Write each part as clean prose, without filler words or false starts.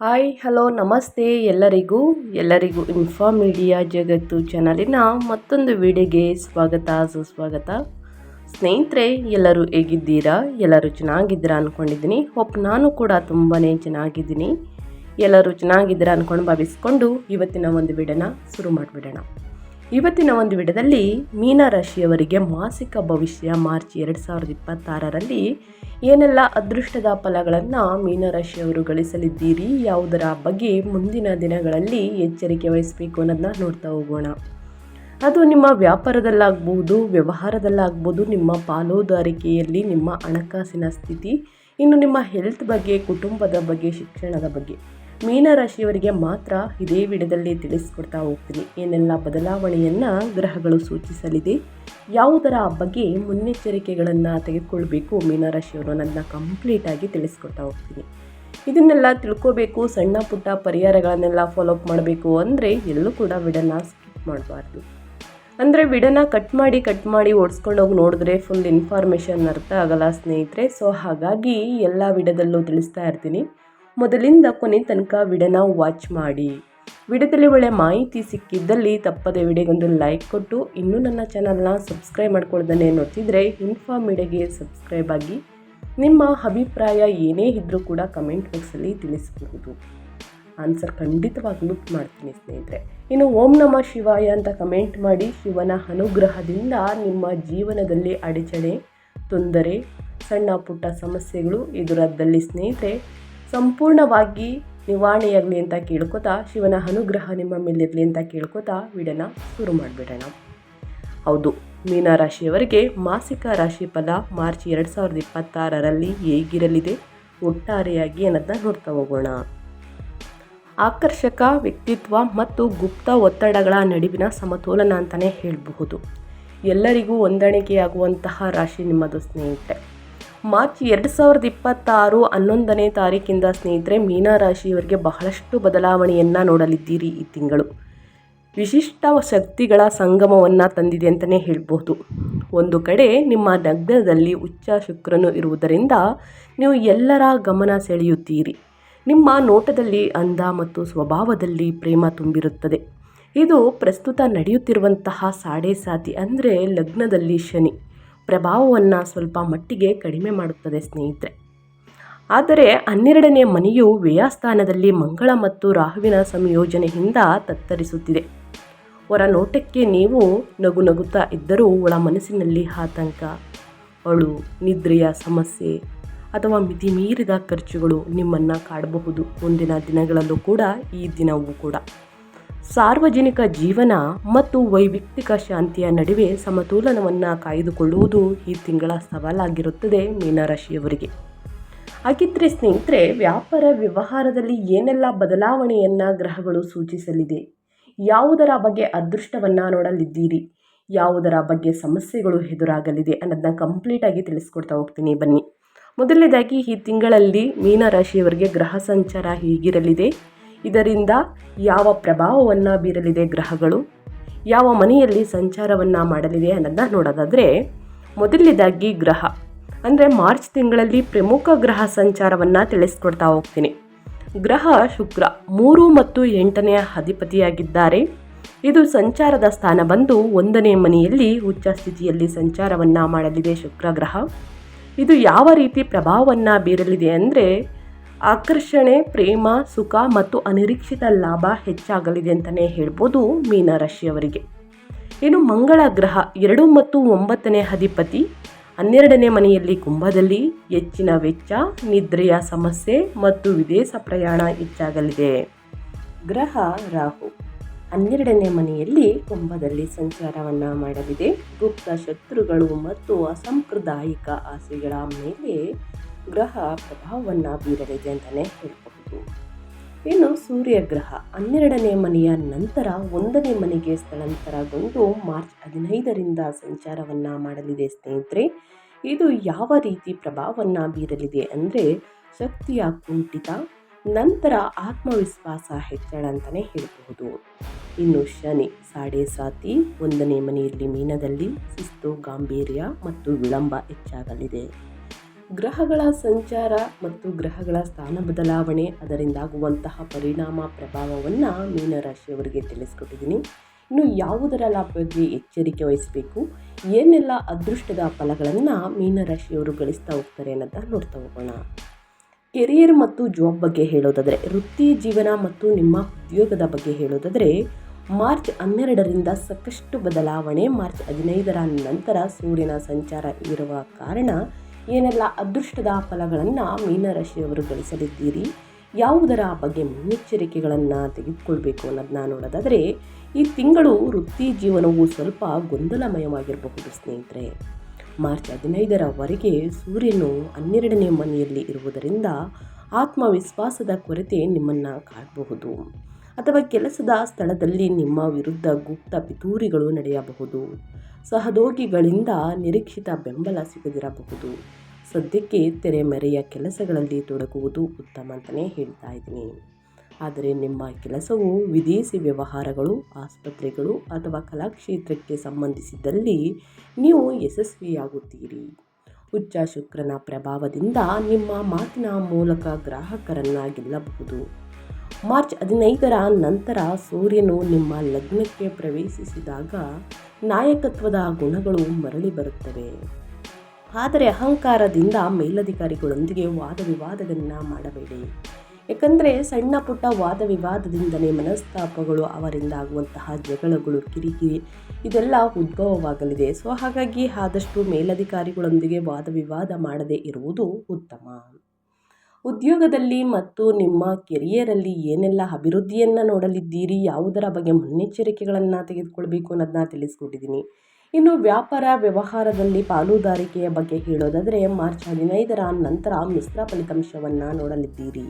Hi hello ನಮಸ್ತೆ ಎಲ್ಲರಿಗೂ media ಜಗತ್ತು ಚಾನಲಿನ ಮತ್ತೊಂದು ವಿಡಿಯೋಗೆ ಸುಸ್ವಾಗತ. ಸ್ನೇಹಿತರೆ, ಎಲ್ಲರೂ ಹೇಗಿದ್ದೀರಾ? ಎಲ್ಲರೂ ಚೆನ್ನಾಗಿದ್ದೀರಾ ಅಂದ್ಕೊಂಡಿದ್ದೀನಿ. ನಾನು ಕೂಡ ತುಂಬಾ ಚೆನ್ನಾಗಿದ್ದೀನಿ. ಎಲ್ಲರೂ ಚೆನ್ನಾಗಿದ್ದೀರಾ ಅಂದ್ಕೊಂಡು ಭಾವಿಸ್ಕೊಂಡು ಇವತ್ತಿನ ಒಂದು ವಿಡಿಯೋನ ಶುರು ಮಾಡಿಬಿಡೋಣ. ಇವತ್ತಿನ ಒಂದು ವಿಡಿಯೋದಲ್ಲಿ ಮೀನರಾಶಿಯವರಿಗೆ ಮಾಸಿಕ ಭವಿಷ್ಯ ಮಾರ್ಚ್ 2026ರಲ್ಲಿ ಏನೆಲ್ಲ ಅದೃಷ್ಟದ ಫಲಗಳನ್ನು ಮೀನರಾಶಿಯವರು ಗಳಿಸಲಿದ್ದೀರಿ, ಯಾವುದರ ಬಗ್ಗೆ ಮುಂದಿನ ದಿನಗಳಲ್ಲಿ ಎಚ್ಚರಿಕೆ ವಹಿಸಬೇಕು ಅನ್ನೋದನ್ನ ನೋಡ್ತಾ ಹೋಗೋಣ. ಅದು ನಿಮ್ಮ ವ್ಯಾಪಾರದಲ್ಲಾಗ್ಬೋದು, ವ್ಯವಹಾರದಲ್ಲಾಗ್ಬೋದು, ನಿಮ್ಮ ಪಾಲುದಾರಿಕೆಯಲ್ಲಿ, ನಿಮ್ಮ ಹಣಕಾಸಿನ ಸ್ಥಿತಿ, ಇನ್ನು ನಿಮ್ಮ ಹೆಲ್ತ್ ಬಗ್ಗೆ, ಕುಟುಂಬದ ಬಗ್ಗೆ, ಶಿಕ್ಷಣದ ಬಗ್ಗೆ ಮೀನರಾಶಿಯವರಿಗೆ ಮಾತ್ರ ಇದೇ ವಿಡಿಯೋದಲ್ಲಿ ತಿಳಿಸ್ಕೊಡ್ತಾ ಹೋಗ್ತೀನಿ. ಏನೆಲ್ಲ ಬದಲಾವಣೆಯನ್ನು ಗ್ರಹಗಳು ಸೂಚಿಸಲಿದೆ, ಯಾವುದರ ಬಗ್ಗೆ ಮುನ್ನೆಚ್ಚರಿಕೆಗಳನ್ನು ತೆಗೆದುಕೊಳ್ಬೇಕು ಮೀನರಾಶಿಯವರು ಅನ್ನೋದನ್ನ ಕಂಪ್ಲೀಟಾಗಿ ತಿಳಿಸ್ಕೊಡ್ತಾ ಹೋಗ್ತೀನಿ. ಇದನ್ನೆಲ್ಲ ತಿಳ್ಕೋಬೇಕು, ಸಣ್ಣ ಪುಟ್ಟ ಪರಿಹಾರಗಳನ್ನೆಲ್ಲ ಫಾಲೋಅಪ್ ಮಾಡಬೇಕು ಅಂದರೆ ಎಲ್ಲೂ ಕೂಡ ವಿಡಿಯೋನ ಸ್ಕಿಪ್ ಮಾಡಬಾರ್ದು. ಅಂದರೆ ವಿಡಿಯೋನ ಕಟ್ ಮಾಡಿ ಓಡಿಸ್ಕೊಂಡು ಹೋಗಿ ನೋಡಿದ್ರೆ ಫುಲ್ ಇನ್ಫಾರ್ಮೇಷನ್ ಅರ್ಥ ಆಗಲ್ಲ ಸ್ನೇಹಿತರೆ. ಸೊ ಹಾಗಾಗಿ ಎಲ್ಲ ವಿಡಿಯೋದಲ್ಲೂ ತಿಳಿಸ್ತಾ ಇರ್ತೀನಿ. ಮೊದಲಿಂದ ಕೊನೆ ತನಕ ವಿಡಿಯೋನ ವಾಚ್ ಮಾಡಿ. ವಿಡಿಯೋದಲ್ಲಿ ಒಳ್ಳೆ ಮಾಹಿತಿ ಸಿಕ್ಕಿದ್ದಲ್ಲಿ ತಪ್ಪದೆ ವಿಡಿಯೋಗೊಂದು ಲೈಕ್ ಕೊಟ್ಟು, ಇನ್ನೂ ನನ್ನ ಚಾನಲ್ನ ಸಬ್ಸ್ಕ್ರೈಬ್ ಮಾಡ್ಕೊಳ್ದೇ ನೋಡ್ತಿದ್ರೆ ಮೀಡಿಯಾಗೆ ಸಬ್ಸ್ಕ್ರೈಬ್ ಆಗಿ. ನಿಮ್ಮ ಅಭಿಪ್ರಾಯ ಏನೇ ಇದ್ದರೂ ಕೂಡ ಕಮೆಂಟ್ ಬಾಕ್ಸಲ್ಲಿ ತಿಳಿಸಬಹುದು. ಆನ್ಸರ್ ಖಂಡಿತವಾಗ್ಲೂ ಮಾಡ್ತೀನಿ ಸ್ನೇಹಿತರೆ. ಇನ್ನು ಓಂ ನಮಃ ಶಿವಾಯ ಅಂತ ಕಮೆಂಟ್ ಮಾಡಿ. ಶಿವನ ಅನುಗ್ರಹದಿಂದ ನಿಮ್ಮ ಜೀವನದಲ್ಲಿ ಅಡಚಣೆ, ತೊಂದರೆ, ಸಣ್ಣ ಪುಟ್ಟ ಸಮಸ್ಯೆಗಳು ಎದುರಾದಲ್ಲಿ ಸ್ನೇಹಿತರೆ ಸಂಪೂರ್ಣವಾಗಿ ನಿವಾರಣೆಯಾಗಲಿ ಅಂತ ಕೇಳ್ಕೊತಾ, ಶಿವನ ಅನುಗ್ರಹ ನಿಮ್ಮ ಮೇಲಿರಲಿ ಅಂತ ಕೇಳ್ಕೊತಾ ವಿಡಿಯೋನ ಶುರು ಮಾಡಿಬಿಡೋಣ. ಹೌದು, ಮೀನರಾಶಿಯವರಿಗೆ ಮಾಸಿಕ ರಾಶಿ ಫಲ ಮಾರ್ಚ್ 2026ರಲ್ಲಿ ಹೇಗಿರಲಿದೆ ಒಟ್ಟಾರೆಯಾಗಿ ಅನ್ನೋದನ್ನ ನೋಡ್ತಾ ಹೋಗೋಣ. ಆಕರ್ಷಕ ವ್ಯಕ್ತಿತ್ವ ಮತ್ತು ಗುಪ್ತ ಒತ್ತಡಗಳ ನಡುವಿನ ಸಮತೋಲನ ಅಂತಲೇ ಹೇಳಬಹುದು. ಎಲ್ಲರಿಗೂ ಹೊಂದಾಣಿಕೆಯಾಗುವಂತಹ ರಾಶಿ ನಿಮ್ಮದು ಸ್ನೇಹಿತರೆ. ಮಾರ್ಚ್ 2026 11ನೇ ತಾರೀಕಿಂದ ಸ್ನೇಹಿತರೆ ಮೀನರಾಶಿಯವರಿಗೆ ಬಹಳಷ್ಟು ಬದಲಾವಣೆಯನ್ನು ನೋಡಲಿದ್ದೀರಿ. ಈ ತಿಂಗಳು ವಿಶಿಷ್ಟ ಶಕ್ತಿಗಳ ಸಂಗಮವನ್ನು ತಂದಿದೆ ಅಂತಲೇ ಹೇಳ್ಬೋದು. ಒಂದು ಕಡೆ ನಿಮ್ಮ ಲಗ್ನದಲ್ಲಿ ಉಚ್ಚ ಶುಕ್ರನು ಇರುವುದರಿಂದ ನೀವು ಎಲ್ಲರ ಗಮನ ಸೆಳೆಯುತ್ತೀರಿ. ನಿಮ್ಮ ನೋಟದಲ್ಲಿ ಅಂದ ಮತ್ತು ಸ್ವಭಾವದಲ್ಲಿ ಪ್ರೇಮ ತುಂಬಿರುತ್ತದೆ. ಇದು ಪ್ರಸ್ತುತ ನಡೆಯುತ್ತಿರುವಂತಹ ಸಾಡೆ ಸಾತಿ ಅಂದರೆ ಲಗ್ನದಲ್ಲಿ ಶನಿ ಪ್ರಭಾವವನ್ನು ಸ್ವಲ್ಪ ಮಟ್ಟಿಗೆ ಕಡಿಮೆ ಮಾಡುತ್ತದೆ ಸ್ನೇಹಿತರೆ. ಆದರೆ 12ನೇ ಮನೆಯು ವ್ಯಯಸ್ಥಾನದಲ್ಲಿ ಮಂಗಳ ಮತ್ತು ರಾಹುವಿನ ಸಂಯೋಜನೆಯಿಂದ ತತ್ತರಿಸುತ್ತಿದೆ. ಹೊರ ನೋಟಕ್ಕೆ ನೀವು ನಗುತ್ತಾ ಇದ್ದರೂ ಒಳ ಮನಸ್ಸಿನಲ್ಲಿ ಆತಂಕ, ಅಳು, ನಿದ್ರೆಯ ಸಮಸ್ಯೆ ಅಥವಾ ಮಿತಿಮೀರಿದ ಖರ್ಚುಗಳು ನಿಮ್ಮನ್ನು ಕಾಡಬಹುದು. ಮುಂದಿನ ದಿನಗಳಲ್ಲೂ ಕೂಡ ಈ ದಿನವೂ ಕೂಡ ಸಾರ್ವಜನಿಕ ಜೀವನ ಮತ್ತು ವೈಯಕ್ತಿಕ ಶಾಂತಿಯ ನಡುವೆ ಸಮತೋಲನವನ್ನು ಕಾಯ್ದುಕೊಳ್ಳುವುದು ಈ ತಿಂಗಳ ಸವಾಲಾಗಿರುತ್ತದೆ ಮೀನರಾಶಿಯವರಿಗೆ. ಹಾಗಿದ್ರೆ ಸ್ನೇಹಿತರೆ, ವ್ಯಾಪಾರ ವ್ಯವಹಾರದಲ್ಲಿ ಏನೆಲ್ಲ ಬದಲಾವಣೆಯನ್ನು ಗ್ರಹಗಳು ಸೂಚಿಸಲಿದೆ, ಯಾವುದರ ಬಗ್ಗೆ ಅದೃಷ್ಟವನ್ನು ನೋಡಲಿದ್ದೀರಿ, ಯಾವುದರ ಬಗ್ಗೆ ಸಮಸ್ಯೆಗಳು ಎದುರಾಗಲಿದೆ ಅನ್ನೋದನ್ನ ಕಂಪ್ಲೀಟಾಗಿ ತಿಳಿಸ್ಕೊಡ್ತಾ ಹೋಗ್ತೀನಿ ಬನ್ನಿ. ಮೊದಲನೇದಾಗಿ ಈ ತಿಂಗಳಲ್ಲಿ ಮೀನರಾಶಿಯವರಿಗೆ ಗ್ರಹ ಸಂಚಾರ ಹೀಗಿರಲಿದೆ, ಇದರಿಂದ ಯಾವ ಪ್ರಭಾವವನ್ನು ಬೀರಲಿದೆ ಗ್ರಹಗಳು, ಯಾವ ಮನೆಯಲ್ಲಿ ಸಂಚಾರವನ್ನು ಮಾಡಲಿದೆ ಅನ್ನೋದನ್ನ ನೋಡೋದಾದರೆ, ಮೊದಲನೇದಾಗಿ ಗ್ರಹ ಅಂದರೆ ಮಾರ್ಚ್ ತಿಂಗಳಲ್ಲಿ ಪ್ರಮುಖ ಗ್ರಹ ಸಂಚಾರವನ್ನು ತಿಳಿಸ್ಕೊಡ್ತಾ ಹೋಗ್ತೀನಿ. ಗ್ರಹ ಶುಕ್ರ 3 ಮತ್ತು 8ನೇ ಅಧಿಪತಿಯಾಗಿದ್ದಾರೆ. ಇದು ಸಂಚಾರದ ಸ್ಥಾನ ಬಂದು 1ನೇ ಮನೆಯಲ್ಲಿ ಉಚ್ಚ ಸ್ಥಿತಿಯಲ್ಲಿ ಸಂಚಾರವನ್ನು ಮಾಡಲಿದೆ ಶುಕ್ರ ಗ್ರಹ. ಇದು ಯಾವ ರೀತಿ ಪ್ರಭಾವವನ್ನು ಬೀರಲಿದೆ ಅಂದರೆ ಆಕರ್ಷಣೆ, ಪ್ರೇಮ, ಸುಖ ಮತ್ತು ಅನಿರೀಕ್ಷಿತ ಲಾಭ ಹೆಚ್ಚಾಗಲಿದೆ ಅಂತಲೇ ಹೇಳ್ಬೋದು ಮೀನರಾಶಿಯವರಿಗೆ. ಇನ್ನು ಮಂಗಳ ಗ್ರಹ 2 ಮತ್ತು 9ನೇ ಅಧಿಪತಿ 12ನೇ ಮನೆಯಲ್ಲಿ ಕುಂಭದಲ್ಲಿ ಹೆಚ್ಚಿನ ವೆಚ್ಚ, ನಿದ್ರೆಯ ಸಮಸ್ಯೆ ಮತ್ತು ವಿದೇಶ ಪ್ರಯಾಣ ಹೆಚ್ಚಾಗಲಿದೆ. ಗ್ರಹ ರಾಹು 12ನೇ ಮನೆಯಲ್ಲಿ ಕುಂಭದಲ್ಲಿ ಸಂಚಾರವನ್ನು ಮಾಡಲಿದೆ. ಗುಪ್ತ ಶತ್ರುಗಳು ಮತ್ತು ಅಸಾಂಪ್ರದಾಯಿಕ ಆಸೆಗಳ ಮೇಲೆ ಗ್ರಹ ಪ್ರಭಾವವನ್ನು ಬೀರಲಿದೆ ಅಂತಲೇ ಹೇಳಬಹುದು. ಇನ್ನು ಸೂರ್ಯ ಗ್ರಹ 12ನೇ ಮನೆಯ ನಂತರ 1ನೇ ಮನೆಗೆ ಸ್ಥಳಾಂತರಗೊಂಡು ಮಾರ್ಚ್ 15ರಿಂದ ಸಂಚಾರವನ್ನು ಮಾಡಲಿದೆ ಸ್ನೇಹಿತರೆ. ಇದು ಯಾವ ರೀತಿ ಪ್ರಭಾವವನ್ನು ಬೀರಲಿದೆ ಅಂದರೆ ಶಕ್ತಿಯ ಕುಂಠಿತ, ನಂತರ ಆತ್ಮವಿಶ್ವಾಸ ಹೆಚ್ಚಳ ಅಂತಲೇ ಹೇಳಬಹುದು. ಇನ್ನು ಶನಿ ಸಾಡೆ ಸಾತಿ 1ನೇ ಮನೆಯಲ್ಲಿ ಮೀನದಲ್ಲಿ ಶಿಸ್ತು, ಗಾಂಭೀರ್ಯ ಮತ್ತು ವಿಳಂಬ ಹೆಚ್ಚಾಗಲಿದೆ. ಗ್ರಹಗಳ ಸಂಚಾರ ಮತ್ತು ಗ್ರಹಗಳ ಸ್ಥಾನ ಬದಲಾವಣೆ ಅದರಿಂದಾಗುವಂತಹ ಪರಿಣಾಮ ಪ್ರಭಾವವನ್ನು ಮೀನರಾಶಿಯವರಿಗೆ ತಿಳಿಸ್ಕೊಟ್ಟಿದ್ದೀನಿ. ಇನ್ನು ಯಾವುದರ ಬಗ್ಗೆ ಎಚ್ಚರಿಕೆ ವಹಿಸಬೇಕು, ಏನೆಲ್ಲ ಅದೃಷ್ಟದ ಫಲಗಳನ್ನು ಮೀನರಾಶಿಯವರು ಗಳಿಸ್ತಾ ಹೋಗ್ತಾರೆ ಅನ್ನೋದನ್ನ ನೋಡ್ತಾ ಹೋಗೋಣ. ಕೆರಿಯರ್ ಮತ್ತು ಜಾಬ್ ಬಗ್ಗೆ ಹೇಳೋದಾದರೆ, ವೃತ್ತಿ ಜೀವನ ಮತ್ತು ನಿಮ್ಮ ಉದ್ಯೋಗದ ಬಗ್ಗೆ ಹೇಳೋದಾದರೆ, ಮಾರ್ಚ್ 12ರಿಂದ ಸಾಕಷ್ಟು ಬದಲಾವಣೆ. ಮಾರ್ಚ್ 15ರ ನಂತರ ಸೂರ್ಯನ ಸಂಚಾರ ಇರುವ ಕಾರಣ ಏನೆಲ್ಲ ಅದೃಷ್ಟದ ಫಲಗಳನ್ನು ಮೀನರಾಶಿಯವರು ಗಳಿಸಲಿದ್ದೀರಿ, ಯಾವುದರ ಬಗ್ಗೆ ಮುನ್ನೆಚ್ಚರಿಕೆಗಳನ್ನು ತೆಗೆದುಕೊಳ್ಬೇಕು ಅನ್ನೋದನ್ನ ನೋಡೋದಾದರೆ, ಈ ತಿಂಗಳು ವೃತ್ತಿ ಜೀವನವು ಸ್ವಲ್ಪ ಗೊಂದಲಮಯವಾಗಿರಬಹುದು ಸ್ನೇಹಿತರೆ. ಮಾರ್ಚ್ 15ರವರೆಗೆ ಸೂರ್ಯನು 12ನೇ ಮನೆಯಲ್ಲಿ ಇರುವುದರಿಂದ ಆತ್ಮವಿಶ್ವಾಸದ ಕೊರತೆ ನಿಮ್ಮನ್ನು ಕಾಡಬಹುದು, ಅಥವಾ ಕೆಲಸದ ಸ್ಥಳದಲ್ಲಿ ನಿಮ್ಮ ವಿರುದ್ಧ ಗುಪ್ತ ಪಿತೂರಿಗಳು ನಡೆಯಬಹುದು. ಸಹೋದ್ಯೋಗಿಗಳಿಂದ ನಿರೀಕ್ಷಿತ ಬೆಂಬಲ ಸಿಗದಿರಬಹುದು. ಸದ್ಯಕ್ಕೆ ತೆರೆಮರೆಯ ಕೆಲಸಗಳಲ್ಲಿ ತೊಡಗುವುದು ಉತ್ತಮ ಅಂತಲೇ ಹೇಳ್ತಾ ಇದ್ದೀನಿ. ಆದರೆ ನಿಮ್ಮ ಕೆಲಸವು ವಿದೇಶಿ ವ್ಯವಹಾರಗಳು, ಆಸ್ಪತ್ರೆಗಳು ಅಥವಾ ಕಲಾಕ್ಷೇತ್ರಕ್ಕೆ ಸಂಬಂಧಿಸಿದಲ್ಲಿ ನೀವು ಯಶಸ್ವಿಯಾಗುತ್ತೀರಿ. ಉಚ್ಚ ಶುಕ್ರನ ಪ್ರಭಾವದಿಂದ ನಿಮ್ಮ ಮಾತಿನ ಮೂಲಕ ಗ್ರಾಹಕರನ್ನು ಗೆಲ್ಲಬಹುದು. ಮಾರ್ಚ್ 15ರ ನಂತರ ಸೂರ್ಯನು ನಿಮ್ಮ ಲಗ್ನಕ್ಕೆ ಪ್ರವೇಶಿಸಿದಾಗ ನಾಯಕತ್ವದ ಗುಣಗಳು ಮರಳಿ ಬರುತ್ತವೆ. ಆದರೆ ಅಹಂಕಾರದಿಂದ ಮೇಲಧಿಕಾರಿಗಳೊಂದಿಗೆ ವಾದ ವಿವಾದಗಳನ್ನು ಮಾಡಬೇಡಿ. ಯಾಕಂದರೆ ಸಣ್ಣ ಪುಟ್ಟ ವಾದ ವಿವಾದದಿಂದಲೇ ಮನಸ್ತಾಪಗಳು, ಅವರಿಂದ ಆಗುವಂತಹ ಜಗಳಗಳು, ಕಿರಿಕಿರಿ ಇದೆಲ್ಲ ಉದ್ಭವವಾಗಲಿದೆ. ಸೊ ಹಾಗಾಗಿ ಆದಷ್ಟು ಮೇಲಧಿಕಾರಿಗಳೊಂದಿಗೆ ವಾದ ವಿವಾದ ಮಾಡದೇ ಇರುವುದು ಉತ್ತಮ. ಉದ್ಯೋಗದಲ್ಲಿ ಮತ್ತು ನಿಮ್ಮ ಕೆರಿಯರಲ್ಲಿ ಏನೆಲ್ಲ ಅಭಿವೃದ್ಧಿಯನ್ನು ನೋಡಲಿದ್ದೀರಿ, ಯಾವುದರ ಬಗ್ಗೆ ಮುನ್ನೆಚ್ಚರಿಕೆಗಳನ್ನು ತೆಗೆದುಕೊಳ್ಬೇಕು ಅನ್ನೋದನ್ನ ತಿಳಿಸ್ಕೊಟ್ಟಿದ್ದೀನಿ. ಇನ್ನು ವ್ಯಾಪಾರ ವ್ಯವಹಾರದಲ್ಲಿ ಪಾಲುದಾರಿಕೆಯ ಬಗ್ಗೆ ಹೇಳೋದಾದರೆ, ಮಾರ್ಚ್ 15ರ ನಂತರ ಮಿಶ್ರ ಫಲಿತಾಂಶವನ್ನು ನೋಡಲಿದ್ದೀರಿ.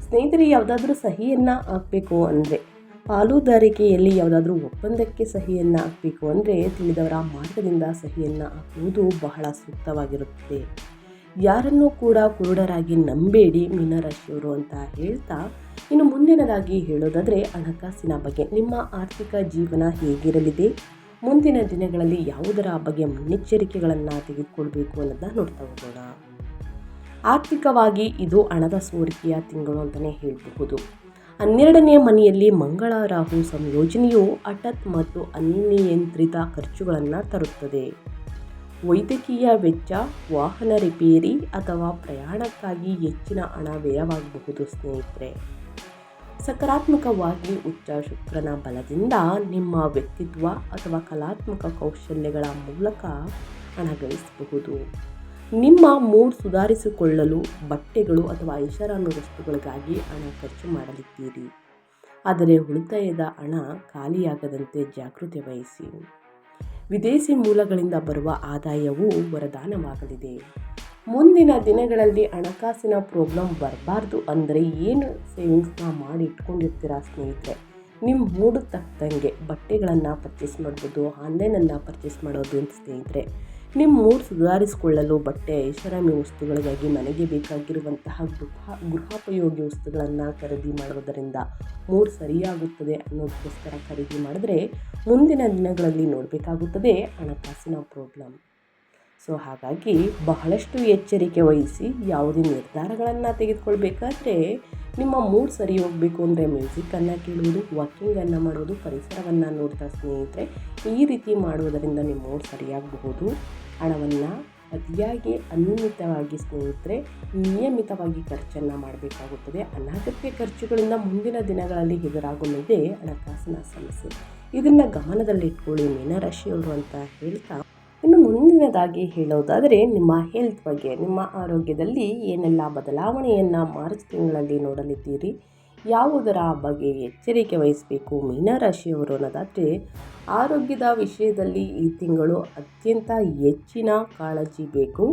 ಸ್ನೇಹಿತರೆ, ಯಾವುದಾದ್ರೂ ಸಹಿಯನ್ನು ಹಾಕಬೇಕು ಅಂದರೆ, ಪಾಲುದಾರಿಕೆಯಲ್ಲಿ ಯಾವುದಾದ್ರೂ ಒಪ್ಪಂದಕ್ಕೆ ಸಹಿಯನ್ನು ಹಾಕಬೇಕು ಅಂದರೆ ತಿಳಿದವರ ಮಾರ್ಗದಿಂದ ಸಹಿಯನ್ನು ಹಾಕುವುದು ಬಹಳ ಸೂಕ್ತವಾಗಿರುತ್ತದೆ. ಯಾರನ್ನೂ ಕೂಡ ಕುರುಡರಾಗಿ ನಂಬೇಡಿ ಮೀನರಾಶಿಯವರು ಅಂತ ಹೇಳ್ತಾ, ಇನ್ನು ಮುಂದಿನದಾಗಿ ಹೇಳೋದಾದರೆ ಹಣಕಾಸಿನ ಬಗ್ಗೆ. ನಿಮ್ಮ ಆರ್ಥಿಕ ಜೀವನ ಹೇಗಿರಲಿದೆ, ಮುಂದಿನ ದಿನಗಳಲ್ಲಿ ಯಾವುದರ ಬಗ್ಗೆ ಮುನ್ನೆಚ್ಚರಿಕೆಗಳನ್ನು ತೆಗೆದುಕೊಳ್ಬೇಕು ಅನ್ನೋದನ್ನ ನೋಡ್ತಾ ಹೋಗೋಣ. ಆರ್ಥಿಕವಾಗಿ ಇದು ಹಣದ ಸೋರಿಕೆಯ ತಿಂಗಳು ಅಂತಲೇ ಹೇಳಬಹುದು. 12ನೇ ಮನೆಯಲ್ಲಿ ಮಂಗಳ ರಾಹು ಸಂಯೋಜನೆಯು ಹಠಾತ್ ಮತ್ತು ಅನಿಯಂತ್ರಿತ ಖರ್ಚುಗಳನ್ನು ತರುತ್ತದೆ. ವೈದ್ಯಕೀಯ ವೆಚ್ಚ, ವಾಹನ ರಿಪೇರಿ ಅಥವಾ ಪ್ರಯಾಣಕ್ಕಾಗಿ ಹೆಚ್ಚಿನ ಹಣ ವ್ಯಯವಾಗಬಹುದು ಸ್ನೇಹಿತರೆ. ಸಕಾರಾತ್ಮಕವಾಗಿ ಉಚ್ಚ ಶುಕ್ರನ ಬಲದಿಂದ ನಿಮ್ಮ ವ್ಯಕ್ತಿತ್ವ ಅಥವಾ ಕಲಾತ್ಮಕ ಕೌಶಲ್ಯಗಳ ಮೂಲಕ ಹಣ ಗಳಿಸಬಹುದು. ನಿಮ್ಮ ಮೂಡ್ ಸುಧಾರಿಸಿಕೊಳ್ಳಲು ಬಟ್ಟೆಗಳು ಅಥವಾ ಐಷಾರಾಮಿ ವಸ್ತುಗಳಿಗಾಗಿ ಹಣ ಖರ್ಚು ಮಾಡಲಿದ್ದೀರಿ. ಆದರೆ ಉಳಿತಾಯದ ಹಣ ಖಾಲಿಯಾಗದಂತೆ ಜಾಗೃತಿ ವಹಿಸಿ. ವಿದೇಶಿ ಮೂಲಗಳಿಂದ ಬರುವ ಆದಾಯವು ವರದಾನವಾಗಲಿದೆ. ಮುಂದಿನ ದಿನಗಳಲ್ಲಿ ಹಣಕಾಸಿನ ಪ್ರಾಬ್ಲಮ್ ಬರಬಾರ್ದು ಅಂದರೆ ಏನು ಸೇವಿಂಗ್ಸ್ನ ಮಾಡಿ ಇಟ್ಕೊಂಡಿರ್ತೀರಾ ಸ್ನೇಹಿತರೆ, ನಿಮ್ಮ ಮೂಡು ತಕ್ಕಂಗೆ ಬಟ್ಟೆಗಳನ್ನು ಪರ್ಚೇಸ್ ಮಾಡ್ಬೋದು, ಆನ್ಲೈನನ್ನು ಪರ್ಚೇಸ್ ಮಾಡೋದು ಅಂತ ಸ್ನೇಹಿತರೆ. ನಿಮ್ಮ ಮೂಡ್ ಸುಧಾರಿಸಿಕೊಳ್ಳಲು ಬಟ್ಟೆ, ಐಷಾರಾಮಿ ವಸ್ತುಗಳಿಗಾಗಿ ಮನೆಗೆ ಬೇಕಾಗಿರುವಂತಹ ಗೃಹೋಪಯೋಗಿ ವಸ್ತುಗಳನ್ನು ಖರೀದಿ ಮಾಡುವುದರಿಂದ ಮೂಡ್ ಸರಿಯಾಗುತ್ತದೆ ಅನ್ನೋದಕ್ಕೋಸ್ಕರ ಖರೀದಿ ಮಾಡಿದ್ರೆ ಮುಂದಿನ ದಿನಗಳಲ್ಲಿ ನೋಡಬೇಕಾಗುತ್ತದೆ ಹಣಕಾಸಿನ ಪ್ರಾಬ್ಲಮ್. ಸೊ ಹಾಗಾಗಿ ಬಹಳಷ್ಟು ಎಚ್ಚರಿಕೆ ವಹಿಸಿ ಯಾವುದೇ ನಿರ್ಧಾರಗಳನ್ನು ತೆಗೆದುಕೊಳ್ಬೇಕಾದ್ರೆ ನಿಮ್ಮ ಮೂಡ್ ಸರಿ ಹೋಗಬೇಕು ಅಂದರೆ ಮ್ಯೂಸಿಕ್ಕನ್ನು ಕೇಳುವುದು, ವಾಕಿಂಗನ್ನು ಮಾಡುವುದು, ಪರಿಸರವನ್ನು ನೋಡ್ತಾ ಸ್ನೇಹಿತರೆ, ಈ ರೀತಿ ಮಾಡುವುದರಿಂದ ನಿಮ್ಮ ಮೂಡ್ ಸರಿಯಾಗಬಹುದು. ಹಣವನ್ನು ಅತಿಯಾಗಿ ಅನಿಯಮಿತವಾಗಿ ಸ್ನೇಹಿತರೆ ನಿಯಮಿತವಾಗಿ ಖರ್ಚನ್ನು ಮಾಡಬೇಕಾಗುತ್ತದೆ. ಅನಗತ್ಯ ಖರ್ಚುಗಳಿಂದ ಮುಂದಿನ ದಿನಗಳಲ್ಲಿ ಎದುರಾಗಲಿದೆ ಹಣಕಾಸಿನ ಸಮಸ್ಯೆ. ಇದನ್ನು ಗಮನದಲ್ಲಿಟ್ಕೊಳ್ಳಿ ಮೀನರಾಶಿಯವರು ಅಂತ ಹೇಳ್ತಾ, ಇನ್ನು ಮುಂದಿನದಾಗಿ ಹೇಳೋದಾದರೆ ನಿಮ್ಮ ಹೆಲ್ತ್ ಬಗ್ಗೆ. ನಿಮ್ಮ ಆರೋಗ್ಯದಲ್ಲಿ ಏನೆಲ್ಲ ಬದಲಾವಣೆಯನ್ನು ಮಾರ್ಚ್ ತಿಂಗಳಲ್ಲಿ ನೋಡಲಿದ್ದೀರಿ, ಯಾವುದರ ಬಗ್ಗೆ ಎಚ್ಚರಿಕೆ ವಹಿಸಬೇಕು ಮೀನರಾಶಿಯವರು ಅನ್ನೋದಾದರೆ, ಆರೋಗ್ಯದ ವಿಷಯದಲ್ಲಿ ಈ ತಿಂಗಳು ಅತ್ಯಂತ ಹೆಚ್ಚಿನ ಕಾಳಜಿ ಬೇಕು.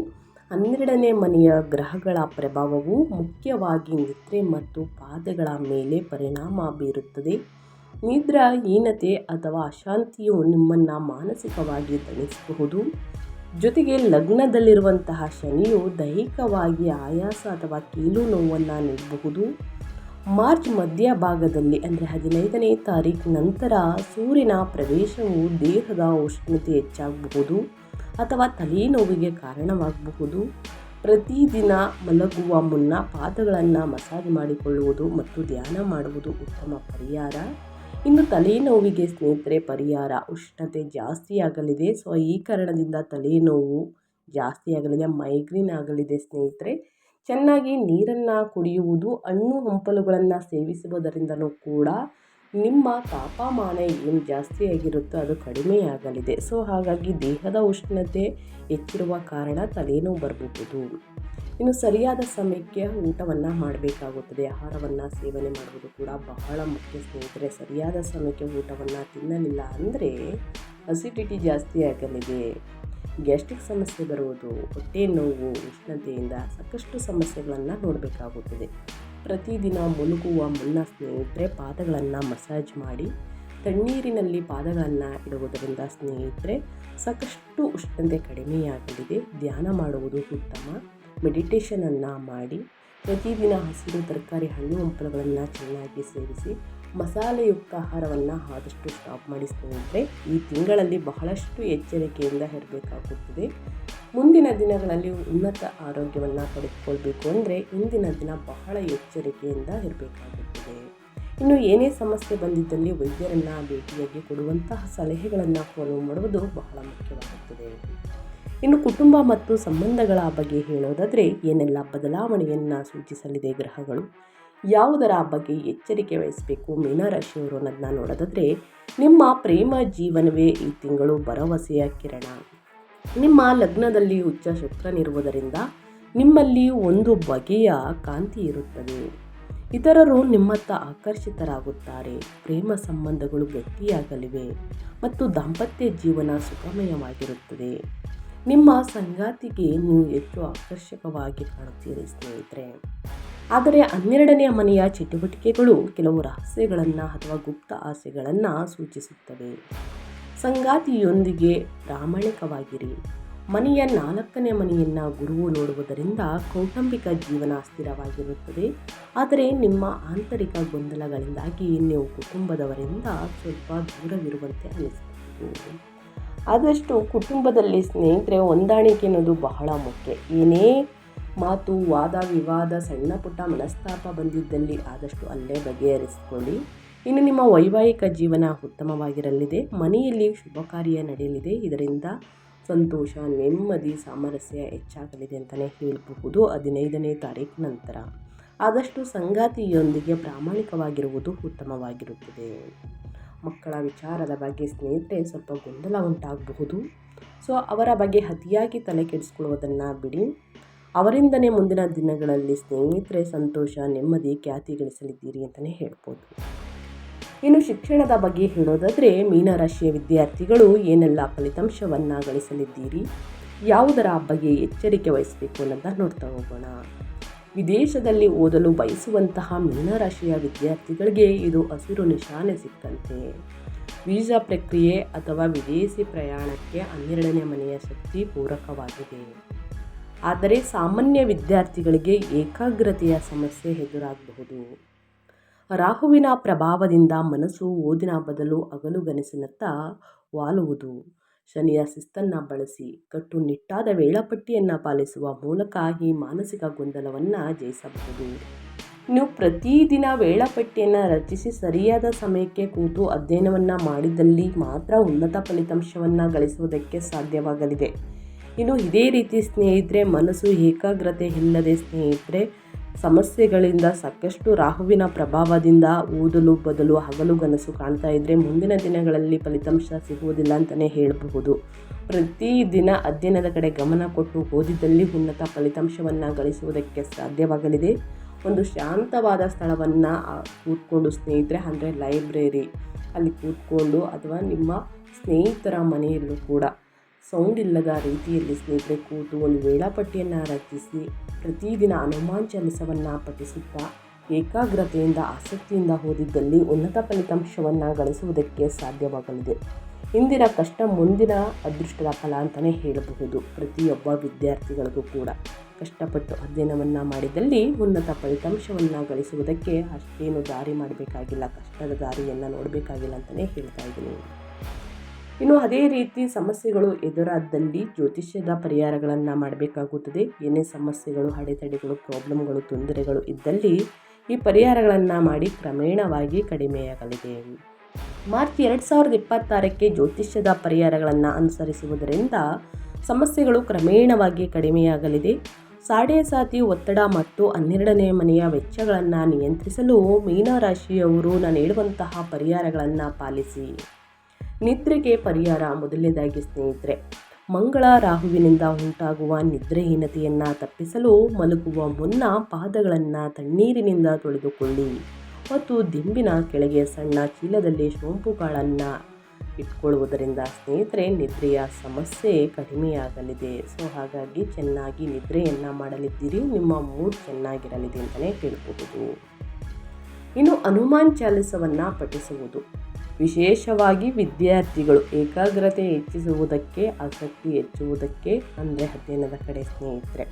12ನೇ ಮನೆಯ ಗ್ರಹಗಳ ಪ್ರಭಾವವು ಮುಖ್ಯವಾಗಿ ನಿದ್ರೆ ಮತ್ತು ಪಾದಗಳ ಮೇಲೆ ಪರಿಣಾಮ ಬೀರುತ್ತದೆ. ನಿದ್ರಾಹೀನತೆ ಅಥವಾ ಅಶಾಂತಿಯು ನಿಮ್ಮನ್ನು ಮಾನಸಿಕವಾಗಿ ದಣಿಸಬಹುದು. ಜೊತೆಗೆ ಲಗ್ನದಲ್ಲಿರುವಂತಹ ಶನಿಯು ದೈಹಿಕವಾಗಿ ಆಯಾಸ ಅಥವಾ ಕೀಲು ನೋವನ್ನು ನೀಡಬಹುದು. ಮಾರ್ಚ್ ಮಧ್ಯಭಾಗದಲ್ಲಿ ಅಂದರೆ 15ನೇ ತಾರೀಕು ನಂತರ ಸೂರ್ಯನ ಪ್ರವೇಶವು ದೇಹದ ಉಷ್ಣತೆ ಹೆಚ್ಚಾಗಬಹುದು ಅಥವಾ ತಲೆನೋವಿಗೆ ಕಾರಣವಾಗಬಹುದು. ಪ್ರತಿದಿನ ಮಲಗುವ ಮುನ್ನ ಪಾದಗಳನ್ನು ಮಸಾಜ್ ಮಾಡಿಕೊಳ್ಳುವುದು ಮತ್ತು ಧ್ಯಾನ ಮಾಡುವುದು ಉತ್ತಮ ಪರಿಹಾರ. ಇನ್ನು ತಲೆನೋವಿಗೆ ಸ್ನೇಹಿತರೆ ಪರಿಹಾರ, ಉಷ್ಣತೆ ಜಾಸ್ತಿ ಆಗಲಿದೆ. ಸೊ ಈ ಕಾರಣದಿಂದ ತಲೆನೋವು ಜಾಸ್ತಿ ಆಗಲಿದೆ, ಮೈಗ್ರೇನ್ ಆಗಲಿದೆ ಸ್ನೇಹಿತರೆ. ಚೆನ್ನಾಗಿ ನೀರನ್ನು ಕುಡಿಯುವುದು, ಹಣ್ಣು ಹಂಪಲುಗಳನ್ನು ಸೇವಿಸುವುದರಿಂದಲೂ ಕೂಡ ನಿಮ್ಮ ತಾಪಮಾನ ಏನು ಜಾಸ್ತಿ ಆಗಿರುತ್ತೋ ಅದು ಕಡಿಮೆಯಾಗಲಿದೆ. ಸೊ ಹಾಗಾಗಿ ದೇಹದ ಉಷ್ಣತೆ ಹೆಚ್ಚಿರುವ ಕಾರಣ ತಲೆನೋವು ಬರಬಹುದು. ಇನ್ನು ಸರಿಯಾದ ಸಮಯಕ್ಕೆ ಊಟವನ್ನು ಮಾಡಬೇಕಾಗುತ್ತದೆ. ಆಹಾರವನ್ನು ಸೇವನೆ ಮಾಡುವುದು ಕೂಡ ಬಹಳ ಮುಖ್ಯ ಸ್ನೇಹಿತರೆ. ಸರಿಯಾದ ಸಮಯಕ್ಕೆ ಊಟವನ್ನು ತಿನ್ನಲಿಲ್ಲ ಅಂದರೆ ಅಸಿಡಿಟಿ ಜಾಸ್ತಿ ಆಗಲಿದೆ, ಗ್ಯಾಸ್ಟ್ರಿಕ್ ಸಮಸ್ಯೆ ಬರುವುದು, ಹೊಟ್ಟೆ ನೋವು, ಉಷ್ಣತೆಯಿಂದ ಸಾಕಷ್ಟು ಸಮಸ್ಯೆಗಳನ್ನು ನೋಡಬೇಕಾಗುತ್ತದೆ. ಪ್ರತಿದಿನ ಮಲಗುವ ಮುನ್ನ ಸ್ನೇಹಿತರೆ ಪಾದಗಳನ್ನು ಮಸಾಜ್ ಮಾಡಿ ತಣ್ಣೀರಿನಲ್ಲಿ ಪಾದಗಳನ್ನು ಇಡುವುದರಿಂದ ಸ್ನೇಹಿತರೆ ಸಾಕಷ್ಟು ಉಷ್ಣತೆ ಕಡಿಮೆಯಾಗಲಿದೆ. ಧ್ಯಾನ ಮಾಡುವುದು ಉತ್ತಮ. ಮೆಡಿಟೇಷನನ್ನು ಮಾಡಿ ಪ್ರತಿದಿನ ಹಸಿರು ತರಕಾರಿ, ಹಣ್ಣು ಹಂಪಲುಗಳನ್ನು ಚೆನ್ನಾಗಿ ಸೇವಿಸಿ ಮಸಾಲೆಯುಕ್ತ ಆಹಾರವನ್ನು ಆದಷ್ಟು ಸ್ಟಾಪ್ ಮಾಡಿ ಸ್ನೇಹಿತರೆ. ಈ ತಿಂಗಳಲ್ಲಿ ಬಹಳಷ್ಟು ಎಚ್ಚರಿಕೆಯಿಂದ ಇರಬೇಕಾಗುತ್ತದೆ. ಮುಂದಿನ ದಿನಗಳಲ್ಲಿ ಉನ್ನತ ಆರೋಗ್ಯವನ್ನು ಪಡೆದುಕೊಳ್ಬೇಕು ಅಂದರೆ ಇಂದಿನ ದಿನ ಬಹಳ ಎಚ್ಚರಿಕೆಯಿಂದ ಇರಬೇಕಾಗುತ್ತದೆ. ಇನ್ನು ಏನೇ ಸಮಸ್ಯೆ ಬಂದಿದ್ದಲ್ಲಿ ವೈದ್ಯರನ್ನು ಭೇಟಿಯಾಗಿ ಕೊಡುವಂತಹ ಸಲಹೆಗಳನ್ನು ಫಾಲೋ ಮಾಡುವುದು ಬಹಳ ಮುಖ್ಯವಾಗುತ್ತದೆ. ಇನ್ನು ಕುಟುಂಬ ಮತ್ತು ಸಂಬಂಧಗಳ ಬಗ್ಗೆ ಹೇಳೋದಾದರೆ ಏನೆಲ್ಲ ಬದಲಾವಣೆಯನ್ನು ಸೂಚಿಸಲಿದೆ ಗ್ರಹಗಳು, ಯಾವುದರ ಬಗ್ಗೆ ಎಚ್ಚರಿಕೆ ವಹಿಸಬೇಕು ಮೀನರಾಶಿಯವರು ಅನ್ನೋದನ್ನ ನೋಡೋದಾದರೆ, ನಿಮ್ಮ ಪ್ರೇಮ ಜೀವನವೇ ಈ ತಿಂಗಳು ಭರವಸೆಯ ಕಿರಣ. ನಿಮ್ಮ ಲಗ್ನದಲ್ಲಿ ಉಚ್ಚ ಶುಕ್ರನಿರುವುದರಿಂದ ನಿಮ್ಮಲ್ಲಿ ಒಂದು ಬಗೆಯ ಕಾಂತಿ ಇರುತ್ತದೆ. ಇತರರು ನಿಮ್ಮತ್ತ ಆಕರ್ಷಿತರಾಗುತ್ತಾರೆ. ಪ್ರೇಮ ಸಂಬಂಧಗಳು ಗಟ್ಟಿಯಾಗಲಿವೆ ಮತ್ತು ದಾಂಪತ್ಯ ಜೀವನ ಸುಖಮಯವಾಗಿರುತ್ತದೆ. ನಿಮ್ಮ ಸಂಗಾತಿಗೆ ನೀವು ಹೆಚ್ಚು ಆಕರ್ಷಕವಾಗಿ ಕಾಣುತ್ತೀರಿ ಸ್ನೇಹಿತರೆ. ಆದರೆ 12ನೇ ಮನೆಯ ಚಟುವಟಿಕೆಗಳು ಕೆಲವು ರಹಸ್ಯಗಳನ್ನು ಅಥವಾ ಗುಪ್ತ ಆಸೆಗಳನ್ನು ಸೂಚಿಸುತ್ತವೆ. ಸಂಗಾತಿಯೊಂದಿಗೆ ಪ್ರಾಮಾಣಿಕವಾಗಿರಿ. ಮನೆಯ 4ನೇ ಮನೆಯನ್ನು ಗುರುವು ನೋಡುವುದರಿಂದ ಕೌಟುಂಬಿಕ ಜೀವನ ಸ್ಥಿರವಾಗಿರುತ್ತದೆ. ಆದರೆ ನಿಮ್ಮ ಆಂತರಿಕ ಗೊಂದಲಗಳಿಂದಾಗಿ ನೀವು ಕುಟುಂಬದವರಿಂದ ಸ್ವಲ್ಪ ದೂರವಿರುವಂತೆ ಅನಿಸಬಹುದು. ಆದಷ್ಟು ಕುಟುಂಬದಲ್ಲಿ ಸ್ನೇಹಿತರೆ ಹೊಂದಾಣಿಕೆ ಅನ್ನೋದು ಬಹಳ ಮುಖ್ಯ. ಏನೇ ಮಾತು, ವಾದ ವಿವಾದ, ಸಣ್ಣ ಪುಟ್ಟ ಮನಸ್ತಾಪ ಬಂದಿದ್ದಲ್ಲಿ ಆದಷ್ಟು ಅಲ್ಲೇ ಬಗೆಹರಿಸಿಕೊಳ್ಳಿ. ಇನ್ನು ನಿಮ್ಮ ವೈವಾಹಿಕ ಜೀವನ ಉತ್ತಮವಾಗಿರಲಿದೆ. ಮನೆಯಲ್ಲಿ ಶುಭ ಕಾರ್ಯ ನಡೆಯಲಿದೆ. ಇದರಿಂದ ಸಂತೋಷ, ನೆಮ್ಮದಿ, ಸಾಮರಸ್ಯ ಹೆಚ್ಚಾಗಲಿದೆ ಅಂತಲೇ ಹೇಳಬಹುದು 15ನೇ ತಾರೀಕು ನಂತರ. ಆದಷ್ಟು ಸಂಗಾತಿಯೊಂದಿಗೆ ಪ್ರಾಮಾಣಿಕವಾಗಿರುವುದು ಉತ್ತಮವಾಗಿರುತ್ತದೆ. ಮಕ್ಕಳ ವಿಚಾರದ ಬಗ್ಗೆ ಸ್ನೇಹಿತರೆ ಸ್ವಲ್ಪ ಗೊಂದಲ ಉಂಟಾಗಬಹುದು. ಸೊ ಅವರ ಬಗ್ಗೆ ಅತಿಯಾಗಿ ತಲೆ ಕೆಡಿಸ್ಕೊಳ್ಳುವುದನ್ನು ಬಿಡಿ. ಅವರಿಂದನೇ ಮುಂದಿನ ದಿನಗಳಲ್ಲಿ ಸ್ನೇಹಿತರೆ ಸಂತೋಷ, ನೆಮ್ಮದಿ, ಖ್ಯಾತಿ ಗಳಿಸಲಿದ್ದೀರಿ ಅಂತಲೇ ಹೇಳ್ಬೋದು. ಇನ್ನು ಶಿಕ್ಷಣದ ಬಗ್ಗೆ ಹೇಳೋದಾದರೆ ಮೀನರಾಶಿಯ ವಿದ್ಯಾರ್ಥಿಗಳು ಏನೆಲ್ಲ ಫಲಿತಾಂಶವನ್ನು ಗಳಿಸಲಿದ್ದೀರಿ, ಯಾವುದರ ಬಗ್ಗೆ ಎಚ್ಚರಿಕೆ ವಹಿಸಬೇಕು ಅನ್ನೋದನ್ನ ನೋಡ್ತಾ ಹೋಗೋಣ. ವಿದೇಶದಲ್ಲಿ ಓದಲು ಬಯಸುವಂತಹ ಮೀನರಾಶಿಯ ವಿದ್ಯಾರ್ಥಿಗಳಿಗೆ ಇದು ಹಸಿರು ನಿಶಾನೆ ಸಿಕ್ಕಂತೆ. ವೀಸಾ ಪ್ರಕ್ರಿಯೆ ಅಥವಾ ವಿದೇಶಿ ಪ್ರಯಾಣಕ್ಕೆ 12ನೇ ಮನೆಯ ಶಕ್ತಿ ಪೂರಕವಾಗಿದೆ. ಆದರೆ ಸಾಮಾನ್ಯ ವಿದ್ಯಾರ್ಥಿಗಳಿಗೆ ಏಕಾಗ್ರತೆಯ ಸಮಸ್ಯೆ ಎದುರಾಗಬಹುದು. ರಾಹುವಿನ ಪ್ರಭಾವದಿಂದ ಮನಸ್ಸು ಓದಿನ ಬದಲು ಹಗಲುಗನಸಿನತ್ತ ವಾಲುವುದು. ಶನಿಯ ಶಿಸ್ತನ್ನು ಬಳಸಿ ಕಟ್ಟುನಿಟ್ಟಾದ ವೇಳಾಪಟ್ಟಿಯನ್ನು ಪಾಲಿಸುವ ಮೂಲಕ ಈ ಮಾನಸಿಕ ಗೊಂದಲವನ್ನು ಜಯಿಸಬಹುದು. ನೀವು ಪ್ರತಿದಿನ ವೇಳಾಪಟ್ಟಿಯನ್ನು ರಚಿಸಿ ಸರಿಯಾದ ಸಮಯಕ್ಕೆ ಕೂತು ಅಧ್ಯಯನವನ್ನು ಮಾಡಿದಲ್ಲಿ ಮಾತ್ರ ಉನ್ನತ ಫಲಿತಾಂಶವನ್ನು ಗಳಿಸುವುದಕ್ಕೆ ಸಾಧ್ಯವಾಗಲಿದೆ. ಇನ್ನು ಇದೇ ರೀತಿ ಸ್ನೇಹಿತರೆ ಮನಸ್ಸು ಏಕಾಗ್ರತೆ ಇಲ್ಲದೆ ಸ್ನೇಹಿತರೆ ಸಮಸ್ಯೆಗಳಿಂದ ಸಾಕಷ್ಟು ರಾಹುವಿನ ಪ್ರಭಾವದಿಂದ ಓದಲು ಬದಲು ಹಗಲುಗನಸು ಕಾಣ್ತಾ ಇದ್ದರೆ ಮುಂದಿನ ದಿನಗಳಲ್ಲಿ ಫಲಿತಾಂಶ ಸಿಗುವುದಿಲ್ಲ ಅಂತಲೇ ಹೇಳಬಹುದು. ಪ್ರತಿದಿನ ಅಧ್ಯಯನದ ಕಡೆ ಗಮನ ಕೊಟ್ಟು ಓದಿದಲ್ಲಿ ಉನ್ನತ ಫಲಿತಾಂಶವನ್ನು ಗಳಿಸುವುದಕ್ಕೆ ಸಾಧ್ಯವಾಗಲಿದೆ. ಒಂದು ಶಾಂತವಾದ ಸ್ಥಳವನ್ನು ಕೂತ್ಕೊಂಡು ಸ್ನೇಹಿತರೆ, ಅಂದರೆ ಲೈಬ್ರರಿ ಅಲ್ಲಿ ಕೂತ್ಕೊಂಡು ಅಥವಾ ನಿಮ್ಮ ಸ್ನೇಹಿತರ ಮನೆಯಲ್ಲೂ ಕೂಡ ಸೌಂಡ್ ಇಲ್ಲದ ರೀತಿಯಲ್ಲಿ ಸ್ನೇಹಿತರೆ ಕೂತು ಒಂದು ವೇಳಾಪಟ್ಟಿಯನ್ನು ರಚಿಸಿ ಪ್ರತಿದಿನ ಹನುಮಾನ್ ಚಾಲಿಸವನ್ನು ಪಠಿಸುತ್ತಾ ಏಕಾಗ್ರತೆಯಿಂದ ಆಸಕ್ತಿಯಿಂದ ಓದಿದ್ದಲ್ಲಿ ಉನ್ನತ ಫಲಿತಾಂಶವನ್ನು ಗಳಿಸುವುದಕ್ಕೆ ಸಾಧ್ಯವಾಗಲಿದೆ. ಇಂದಿನ ಕಷ್ಟ ಮುಂದಿನ ಅದೃಷ್ಟದ ಫಲ ಅಂತಲೇ ಹೇಳಬಹುದು. ಪ್ರತಿಯೊಬ್ಬ ವಿದ್ಯಾರ್ಥಿಗಳಿಗೂ ಕೂಡ ಕಷ್ಟಪಟ್ಟು ಅಧ್ಯಯನವನ್ನು ಮಾಡಿದಲ್ಲಿ ಉನ್ನತ ಫಲಿತಾಂಶವನ್ನು ಗಳಿಸುವುದಕ್ಕೆ ಅಷ್ಟೇನು ದಾರಿ ಮಾಡಬೇಕಾಗಿಲ್ಲ, ಕಷ್ಟದ ದಾರಿಯನ್ನು ನೋಡಬೇಕಾಗಿಲ್ಲ ಅಂತಲೇ ಹೇಳ್ತಾ ಇದ್ದೀನಿ. ಇನ್ನು ಅದೇ ರೀತಿ ಸಮಸ್ಯೆಗಳು ಎದುರಾದಲ್ಲಿ ಜ್ಯೋತಿಷ್ಯದ ಪರಿಹಾರಗಳನ್ನು ಮಾಡಬೇಕಾಗುತ್ತದೆ. ಏನೇ ಸಮಸ್ಯೆಗಳು, ಅಡೆತಡೆಗಳು, ಪ್ರಾಬ್ಲಮ್ಗಳು, ತೊಂದರೆಗಳು ಇದ್ದಲ್ಲಿ ಈ ಪರಿಹಾರಗಳನ್ನು ಮಾಡಿ ಕ್ರಮೇಣವಾಗಿ ಕಡಿಮೆಯಾಗಲಿದೆ. ಮಾರ್ಚ್ 2026ಕ್ಕೆ ಜ್ಯೋತಿಷ್ಯದ ಪರಿಹಾರಗಳನ್ನು ಅನುಸರಿಸುವುದರಿಂದ ಸಮಸ್ಯೆಗಳು ಕ್ರಮೇಣವಾಗಿ ಕಡಿಮೆಯಾಗಲಿದೆ. ಸಾಡೆ-ಸಾತಿ, ಒತ್ತಡ ಮತ್ತು 12ನೇ ಮನೆಯ ವೆಚ್ಚಗಳನ್ನು ನಿಯಂತ್ರಿಸಲು ಮೀನರಾಶಿಯವರು ನಾನು ಹೇಳುವಂತಹ ಪರಿಹಾರಗಳನ್ನು ಪಾಲಿಸಿ. ನಿದ್ರೆಗೆ ಪರಿಹಾರ. ಮೊದಲನೇದಾಗಿ ಸ್ನೇಹಿತರೆ, ಮಂಗಳ ರಾಹುವಿನಿಂದ ಉಂಟಾಗುವ ನಿದ್ರೆಹೀನತೆಯನ್ನು ತಪ್ಪಿಸಲು ಮಲಗುವ ಮುನ್ನ ಪಾದಗಳನ್ನು ತಣ್ಣೀರಿನಿಂದ ತೊಳೆದುಕೊಳ್ಳಿ ಮತ್ತು ದಿಂಬಿನ ಕೆಳಗೆ ಸಣ್ಣ ಚೀಲದಲ್ಲಿ ಸೋಂಪು ಕಾಳನ್ನು ಇಟ್ಕೊಳ್ಳುವುದರಿಂದ ಸ್ನೇಹಿತರೆ ನಿದ್ರೆಯ ಸಮಸ್ಯೆ ಕಡಿಮೆಯಾಗಲಿದೆ. ಹಾಗಾಗಿ ಚೆನ್ನಾಗಿ ನಿದ್ರೆಯನ್ನು ಮಾಡಲಿದ್ದೀರಿ, ನಿಮ್ಮ ಮೂಡ್ ಚೆನ್ನಾಗಿರಲಿದೆ ಅಂತಲೇ ಹೇಳಬಹುದು. ಇನ್ನು ಹನುಮಾನ್ ಚಾಲಿಸವನ್ನು ಪಠಿಸುವುದು, ವಿಶೇಷವಾಗಿ ವಿದ್ಯಾರ್ಥಿಗಳು ಏಕಾಗ್ರತೆ ಹೆಚ್ಚಿಸುವುದಕ್ಕೆ, ಆಸಕ್ತಿ ಹೆಚ್ಚುವುದಕ್ಕೆ, ಅಂದರೆ ಅಧ್ಯಯನದ ಕಡೆ ಸ್ನೇಹಿತರೆ.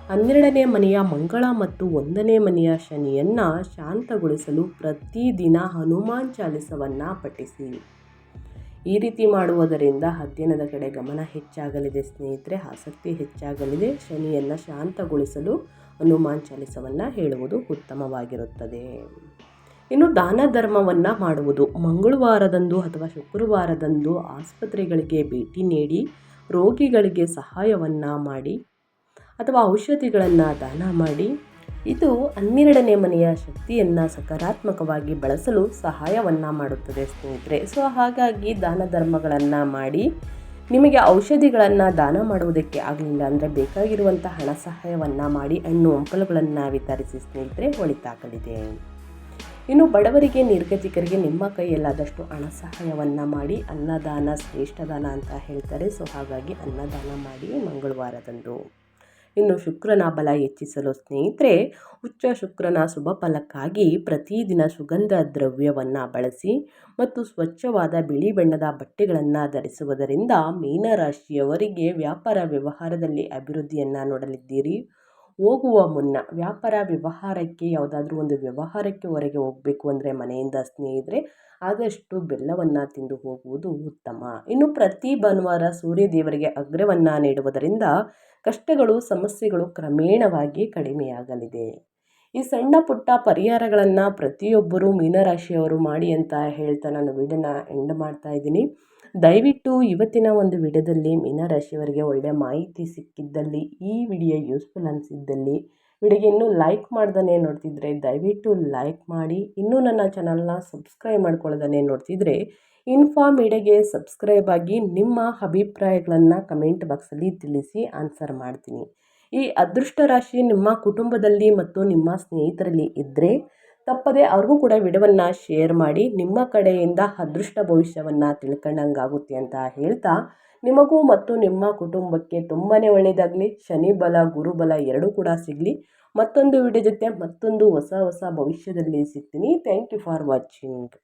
12ನೇ ಮನೆಯ ಮಂಗಳ ಮತ್ತು 1ನೇ ಮನೆಯ ಶನಿಯನ್ನು ಶಾಂತಗೊಳಿಸಲು ಪ್ರತಿದಿನ ಹನುಮಾನ್ ಚಾಲಿಸವನ್ನು ಪಠಿಸಿ. ಈ ರೀತಿ ಮಾಡುವುದರಿಂದ ಅಧ್ಯಯನದ ಕಡೆ ಗಮನ ಹೆಚ್ಚಾಗಲಿದೆ ಸ್ನೇಹಿತರೆ, ಆಸಕ್ತಿ ಹೆಚ್ಚಾಗಲಿದೆ. ಶನಿಯನ್ನು ಶಾಂತಗೊಳಿಸಲು ಹನುಮಾನ್ ಚಾಲಿಸವನ್ನು ಹೇಳುವುದು ಉತ್ತಮವಾಗಿರುತ್ತದೆ. ಇನ್ನು ದಾನ ಧರ್ಮವನ್ನು ಮಾಡುವುದು. ಮಂಗಳವಾರದಂದು ಅಥವಾ ಶುಕ್ರವಾರದಂದು ಆಸ್ಪತ್ರೆಗಳಿಗೆ ಭೇಟಿ ನೀಡಿ ರೋಗಿಗಳಿಗೆ ಸಹಾಯವನ್ನು ಮಾಡಿ ಅಥವಾ ಔಷಧಿಗಳನ್ನು ದಾನ ಮಾಡಿ. ಇದು 12ನೇ ಮನೆಯ ಶಕ್ತಿಯನ್ನು ಸಕಾರಾತ್ಮಕವಾಗಿ ಬಳಸಲು ಸಹಾಯವನ್ನು ಮಾಡುತ್ತದೆ ಸ್ನೇಹಿತರೆ. ಹಾಗಾಗಿ ದಾನ ಧರ್ಮಗಳನ್ನು ಮಾಡಿ. ನಿಮಗೆ ಔಷಧಿಗಳನ್ನು ದಾನ ಮಾಡುವುದಕ್ಕೆ ಆಗಲಿಲ್ಲ ಅಂದರೆ ಬೇಕಾಗಿರುವಂಥ ಹಣ ಸಹಾಯವನ್ನು ಮಾಡಿ, ಹಣ್ಣು ಹಂಪಲುಗಳನ್ನು ವಿತರಿಸಿ ಸ್ನೇಹಿತರೆ, ಒಳಿತಾಗಲಿದೆ. ಇನ್ನು ಬಡವರಿಗೆ, ನಿರ್ಗತಿಕರಿಗೆ ನಿಮ್ಮ ಕೈಯಲ್ಲಾದಷ್ಟು ಹಣ ಸಹಾಯವನ್ನು ಮಾಡಿ. ಅನ್ನದಾನ ಶ್ರೇಷ್ಠ ದಾನ ಅಂತ ಹೇಳ್ತಾರೆ. ಹಾಗಾಗಿ ಅನ್ನದಾನ ಮಾಡಿ ಮಂಗಳವಾರದಂದು. ಇನ್ನು ಶುಕ್ರನ ಬಲ ಹೆಚ್ಚಿಸಲು ಸ್ನೇಹಿತರೆ, ಉಚ್ಚ ಶುಕ್ರನ ಶುಭ ಫಲಕ್ಕಾಗಿ ಪ್ರತಿದಿನ ಸುಗಂಧ ದ್ರವ್ಯವನ್ನು ಬಳಸಿ ಮತ್ತು ಸ್ವಚ್ಛವಾದ ಬಿಳಿ ಬಣ್ಣದ ಬಟ್ಟೆಗಳನ್ನು ಧರಿಸುವುದರಿಂದ ಮೀನರಾಶಿಯವರಿಗೆ ವ್ಯಾಪಾರ ವ್ಯವಹಾರದಲ್ಲಿ ಅಭಿವೃದ್ಧಿಯನ್ನು ನೋಡಲಿದ್ದೀರಿ. ಹೋಗುವ ಮುನ್ನ ವ್ಯಾಪಾರ ವ್ಯವಹಾರಕ್ಕೆ, ಯಾವುದಾದ್ರೂ ಒಂದು ವ್ಯವಹಾರಕ್ಕೆ ಹೊರಗೆ ಹೋಗಬೇಕು ಅಂದರೆ ಮನೆಯಿಂದ ಸ್ನೇಹಿತರೆ ಆದಷ್ಟು ಬೆಲ್ಲವನ್ನು ತಿಂದು ಹೋಗುವುದು ಉತ್ತಮ. ಇನ್ನು ಪ್ರತಿ ಭಾನುವಾರ ಸೂರ್ಯ ದೇವರಿಗೆ ಅಗ್ರವನ್ನು ನೀಡುವುದರಿಂದ ಕಷ್ಟಗಳು, ಸಮಸ್ಯೆಗಳು ಕ್ರಮೇಣವಾಗಿ ಕಡಿಮೆಯಾಗಲಿದೆ. ಈ ಸಣ್ಣ ಪುಟ್ಟ ಪರಿಹಾರಗಳನ್ನು ಪ್ರತಿಯೊಬ್ಬರೂ ಮೀನರಾಶಿಯವರು ಮಾಡಿ ಅಂತ ಹೇಳ್ತಾ ನಾನು ವಿಡಿಯೋನ ಎಂಡ್ ಮಾಡ್ತಾ ಇದ್ದೀನಿ. ದಯವಿಟ್ಟು ಇವತ್ತಿನ ಒಂದು ವಿಡಿಯೋದಲ್ಲಿ ಮೀನರಾಶಿಯವರಿಗೆ ಒಳ್ಳೆಯ ಮಾಹಿತಿ ಸಿಕ್ಕಿದ್ದಲ್ಲಿ, ಈ ವಿಡಿಯೋ ಯೂಸ್ಫುಲ್ ಅನಿಸಿದ್ದಲ್ಲಿ, ವಿಡಿಯೋಗೆ ಇನ್ನೂ ಲೈಕ್ ಮಾಡ್ದೇ ನೋಡ್ತಿದ್ರೆ ದಯವಿಟ್ಟು ಲೈಕ್ ಮಾಡಿ. ಇನ್ನೂ ನನ್ನ ಚಾನಲ್ನ ಸಬ್ಸ್ಕ್ರೈಬ್ ಮಾಡ್ಕೊಳ್ಳೋದನ್ನೇ ನೋಡ್ತಿದ್ರೆ ಇನ್ಫಾರ್ಮ್ ಮೀಡಿಯಾಗೆ ಸಬ್ಸ್ಕ್ರೈಬ್ ಆಗಿ ನಿಮ್ಮ ಅಭಿಪ್ರಾಯಗಳನ್ನು ಕಮೆಂಟ್ ಬಾಕ್ಸಲ್ಲಿ ತಿಳಿಸಿ, ಆನ್ಸರ್ ಮಾಡ್ತೀನಿ. ಈ ಅದೃಷ್ಟ ರಾಶಿ ನಿಮ್ಮ ಕುಟುಂಬದಲ್ಲಿ ಮತ್ತು ನಿಮ್ಮ ಸ್ನೇಹಿತರಲ್ಲಿ ಇದ್ದರೆ ತಪ್ಪದೆ ಅವ್ರಿಗೂ ಕೂಡ ವಿಡಿಯೋವನ್ನು ಶೇರ್ ಮಾಡಿ. ನಿಮ್ಮ ಕಡೆಯಿಂದ ಅದೃಷ್ಟ ಭವಿಷ್ಯವನ್ನು ತಿಳ್ಕೊಂಡಂಗಾಗುತ್ತೆ ಅಂತ ಹೇಳ್ತಾ, ನಿಮಗೂ ಮತ್ತು ನಿಮ್ಮ ಕುಟುಂಬಕ್ಕೆ ತುಂಬಾ ಒಳ್ಳೆಯದಾಗಲಿ. ಶನಿ ಬಲ, ಗುರುಬಲ ಎರಡೂ ಕೂಡ ಸಿಗಲಿ. ಮತ್ತೊಂದು ವಿಡಿಯೋ ಜೊತೆ ಮತ್ತೊಂದು ಹೊಸ ಭವಿಷ್ಯದಲ್ಲಿ ಸಿಗ್ತೀನಿ. Thank you for watching.